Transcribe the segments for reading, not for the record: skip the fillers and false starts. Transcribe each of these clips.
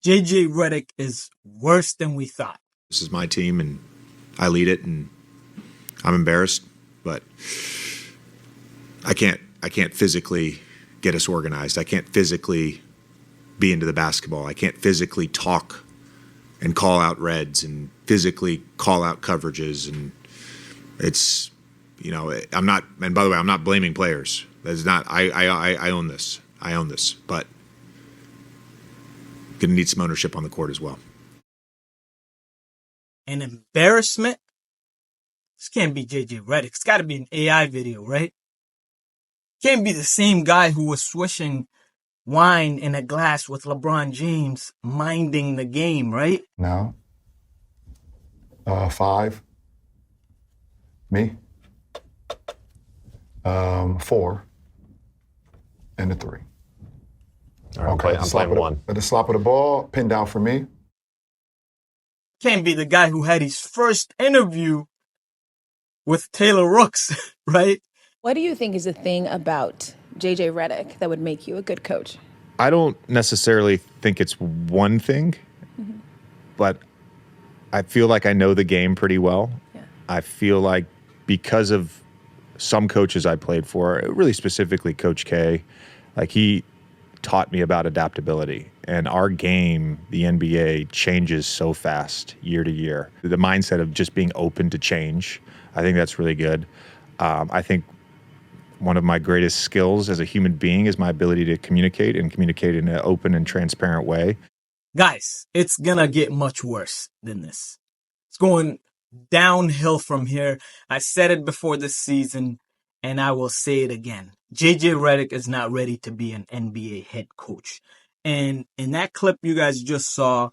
JJ Redick is worse than we thought. This is my team, and I lead it, and I'm embarrassed, but I can't physically get us organized. I can't physically be into the basketball. I can't physically talk and call out reds and physically call out coverages. And it's, I'm not, and by the way, I'm not blaming players. That's not, I own this. I own this, but going to need some ownership on the court as well. An embarrassment? This can't be JJ Redick. It's got to be an AI video, right? Can't be the same guy who was swishing wine in a glass with LeBron James minding the game, right? No. 5. Me. 4. And a 3. All right, okay, I'm playing 1. The slap of the ball, pinned down for me. Can't be the guy who had his first interview with Taylor Rooks, right? What do you think is the thing about JJ Redick that would make you a good coach? I don't necessarily think it's one thing, but I feel like I know the game pretty well. Yeah. I feel like because of some coaches I played for, really specifically Coach K, like he taught me about adaptability. And our game, the NBA, changes so fast year to year. The mindset of just being open to change, I think that's really good. I think one of my greatest skills as a human being is my ability to communicate and communicate in an open and transparent way. Guys, it's going to get much worse than this. It's going downhill from here. I said it before this season, and I will say it again. JJ Redick is not ready to be an NBA head coach. And in that clip you guys just saw,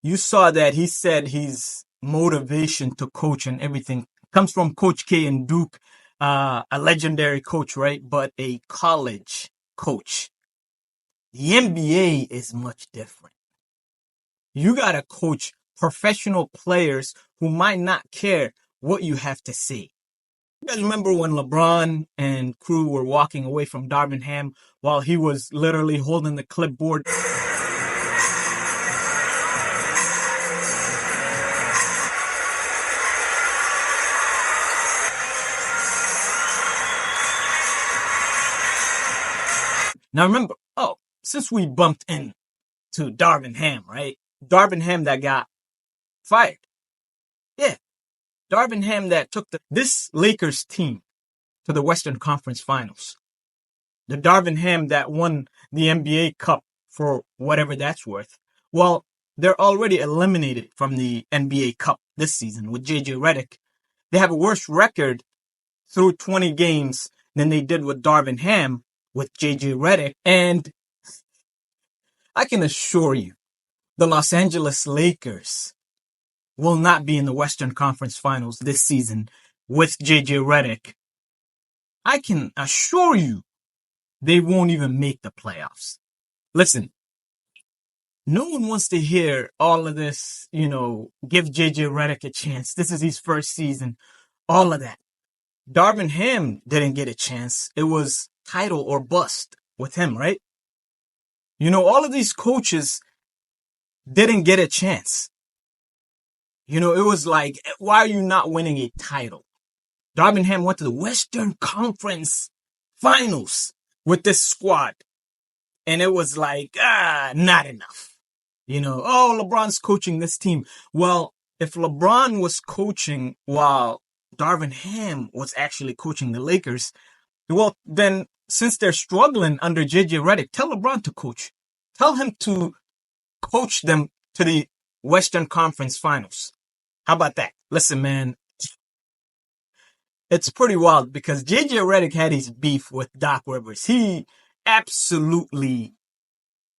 you saw that he said his motivation to coach and everything comes from Coach K and Duke, a legendary coach, right? But a college coach. The NBA is much different. You got to coach professional players who might not care what you have to say. You guys remember when LeBron and crew were walking away from Darvin Ham while he was literally holding the clipboard? Now remember, since we bumped into Darvin Ham, right? Darvin Ham that got fired. Yeah. Darvin Ham that took this Lakers team to the Western Conference Finals. The Darvin Ham that won the NBA Cup for whatever that's worth. Well, they're already eliminated from the NBA Cup this season with JJ Redick. They have a worse record through 20 games than they did with Darvin Ham with JJ Redick. And I can assure you, the Los Angeles Lakers will not be in the Western Conference Finals this season with JJ Redick. I can assure you they won't even make the playoffs. Listen, no one wants to hear all of this, give JJ Redick a chance. This is his first season. All of that. Darvin Ham didn't get a chance. It was title or bust with him, right? All of these coaches didn't get a chance. It was like, why are you not winning a title? Darvin Ham went to the Western Conference Finals with this squad. And it was like, not enough. LeBron's coaching this team. Well, if LeBron was coaching while Darvin Ham was actually coaching the Lakers, well, then since they're struggling under JJ Redick, tell LeBron to coach. Tell him to coach them to the Western Conference Finals. How about that? Listen, man, it's pretty wild because JJ Redick had his beef with Doc Rivers. He absolutely,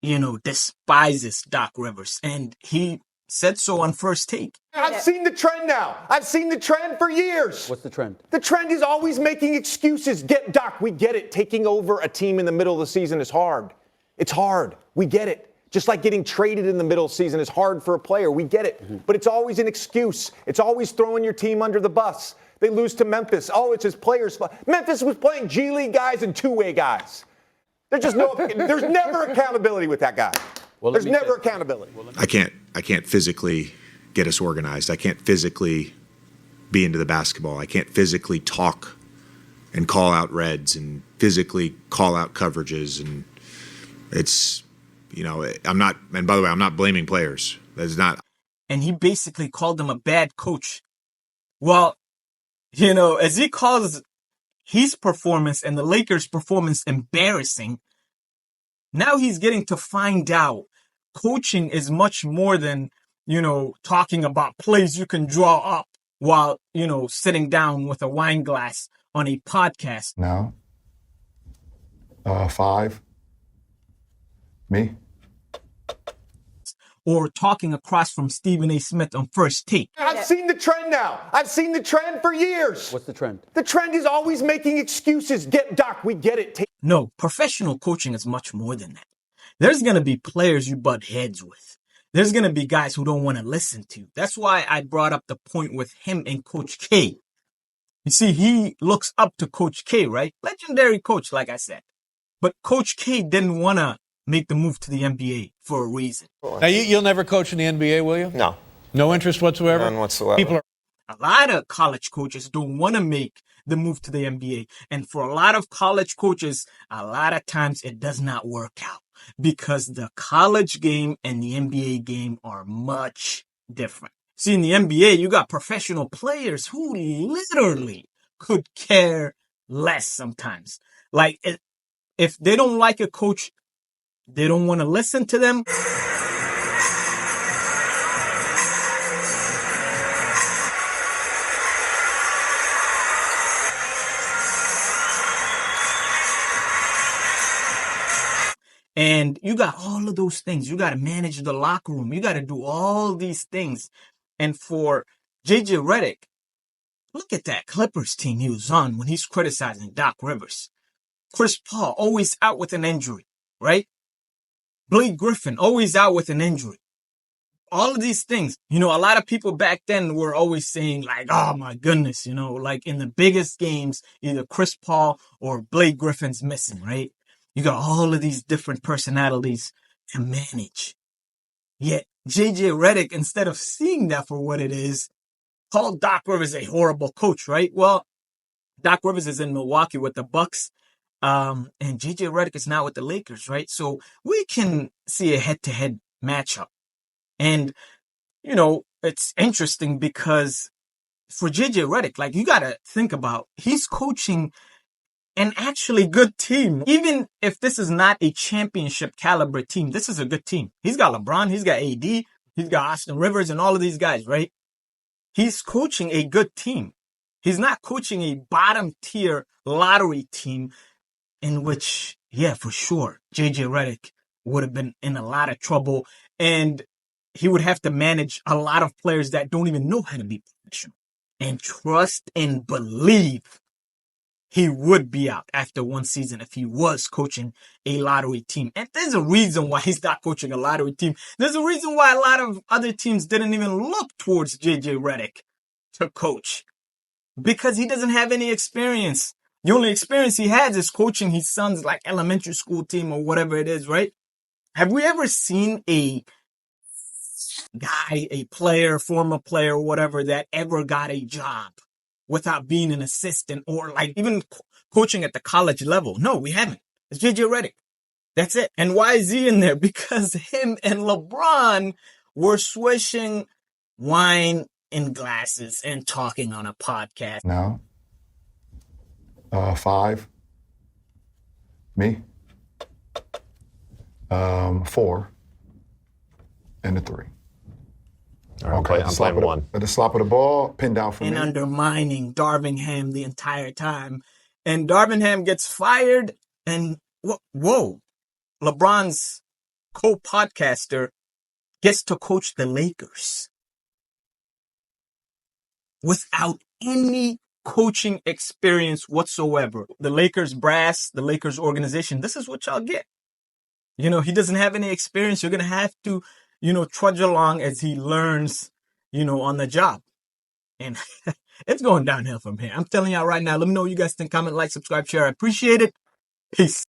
despises Doc Rivers. And he said so on First Take. I've seen the trend now. I've seen the trend for years. What's the trend? The trend is always making excuses. Doc, we get it. Taking over a team in the middle of the season is hard. It's hard. We get it. Just like getting traded in the middle of the season is hard for a player. We get it. Mm-hmm. But it's always an excuse. It's always throwing your team under the bus. They lose to Memphis. Oh, it's his players' fault. Memphis was playing G League guys and two-way guys. There's never accountability with that guy. There's never accountability. I can't physically get us organized. I can't physically be into the basketball. I can't physically talk and call out reds and physically call out coverages. And it's, I'm not, and by the way, I'm not blaming players. That's not. And he basically called him a bad coach. Well, as he calls his performance and the Lakers' performance embarrassing, now he's getting to find out coaching is much more than, talking about plays you can draw up while, sitting down with a wine glass on a podcast. Now, 5. Me. Or talking across from Stephen A. Smith on First Take. I've seen the trend now. I've seen the trend for years. What's the trend? The trend is always making excuses. Doc, we get it. No, professional coaching is much more than that. There's going to be players you butt heads with. There's going to be guys who don't want to listen to. That's why I brought up the point with him and Coach K. You see, he looks up to Coach K, right? Legendary coach, like I said. But Coach K didn't want to make the move to the NBA for a reason. Now, you'll never coach in the NBA, will you? No. No interest whatsoever? None whatsoever. A lot of college coaches don't want to make the move to the NBA. And for a lot of college coaches, a lot of times it does not work out because the college game and the NBA game are much different. See, in the NBA, you got professional players who literally could care less sometimes. Like, if they don't like a coach, they don't want to listen to them. And you got all of those things. You got to manage the locker room. You got to do all these things. And for JJ Redick, look at that Clippers team he was on when he's criticizing Doc Rivers. Chris Paul, always out with an injury, right? Blake Griffin, always out with an injury. All of these things, a lot of people back then were always saying like, oh my goodness, like in the biggest games, either Chris Paul or Blake Griffin's missing, right? You got all of these different personalities to manage. Yet JJ Redick, instead of seeing that for what it is, called Doc Rivers a horrible coach, right? Well, Doc Rivers is in Milwaukee with the Bucks. And JJ Redick is now with the Lakers, right? So we can see a head-to-head matchup. And, it's interesting because for JJ Redick, like you got to think about, he's coaching an actually good team. Even if this is not a championship caliber team, this is a good team. He's got LeBron, he's got AD, he's got Austin Rivers and all of these guys, right? He's coaching a good team. He's not coaching a bottom tier lottery team in which, yeah, for sure, JJ Redick would have been in a lot of trouble and he would have to manage a lot of players that don't even know how to be professional. And trust and believe he would be out after one season if he was coaching a lottery team. And there's a reason why he's not coaching a lottery team. There's a reason why a lot of other teams didn't even look towards JJ Redick to coach. Because he doesn't have any experience. The only experience he has is coaching his son's like elementary school team or whatever it is, right? Have we ever seen a guy, a player, former player, whatever, that ever got a job without being an assistant or like even coaching at the college level? No, we haven't. It's JJ Redick. That's it. And why is he in there? Because him and LeBron were swishing wine in glasses and talking on a podcast. Now, 5. Me. 4. And a 3. All right, I'm playing 1. At the slap of the ball, pinned down for and me. undermining Darvingham the entire time. And Darvingham gets fired. And whoa, LeBron's co-podcaster gets to coach the Lakers without any coaching experience whatsoever. The Lakers brass, the Lakers organization, this is what y'all get. He doesn't have any experience. You're going to have to, trudge along as he learns, on the job. And it's going downhill from here. I'm telling y'all right now. Let me know what you guys think. Comment, like, subscribe, share. I appreciate it. Peace.